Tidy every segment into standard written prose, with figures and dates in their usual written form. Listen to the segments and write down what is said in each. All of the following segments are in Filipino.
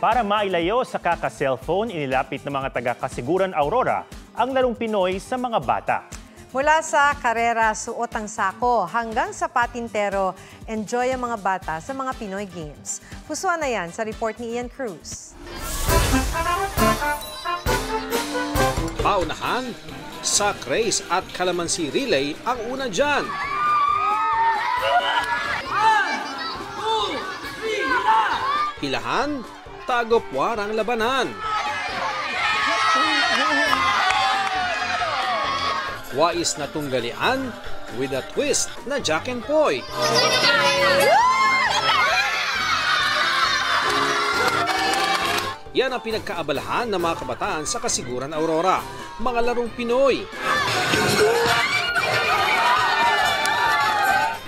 Para mailayo sa kaka-cellphone, inilapit ng mga taga-Kasiguran Aurora ang larong Pinoy sa mga bata. Mula sa karera, suot ang sako, hanggang sa patintero, enjoy ang mga bata sa mga Pinoy Games. Pusuan na yan sa report ni Ian Cruz. Paunahan, sack race at kalamansi relay ang una dyan. Hilahan, tagopwar ang labanan. Wais na tunggalian with a twist na Jack and Poy. Yan ang pinagkaabalahan ng mga kabataan sa Kasiguran Aurora, mga larong Pinoy.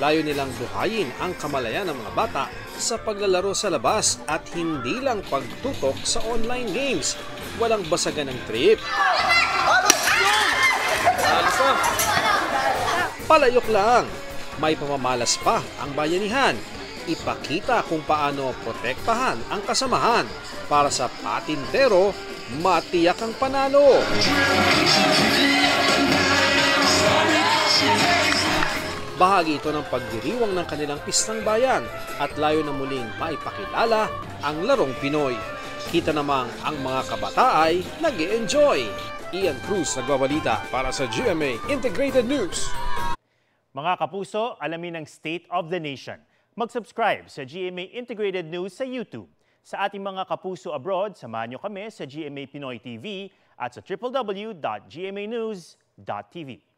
Layo nilang buhayin ang kamalayan ng mga bata sa paglalaro sa labas at hindi lang pagtutok sa online games. Walang basagan ng trip. Palayok lang, may pamamalas pa ang bayanihan. Ipakita kung paano protektahan ang kasamahan para sa patintero, matiyak ang panalo. Bahagi ito ng pagdiriwang ng kanilang pistang bayan at layo na muling maipakilala ang larong Pinoy. Kita namang ang mga kabata ay nag-e-enjoy. Ian Cruz nagbabalita para sa GMA Integrated News. Mga kapuso, alamin ang State of the Nation. Mag-subscribe sa GMA Integrated News sa YouTube. Sa ating mga kapuso abroad, samahan niyo kami sa GMA Pinoy TV at sa www.gmanews.tv.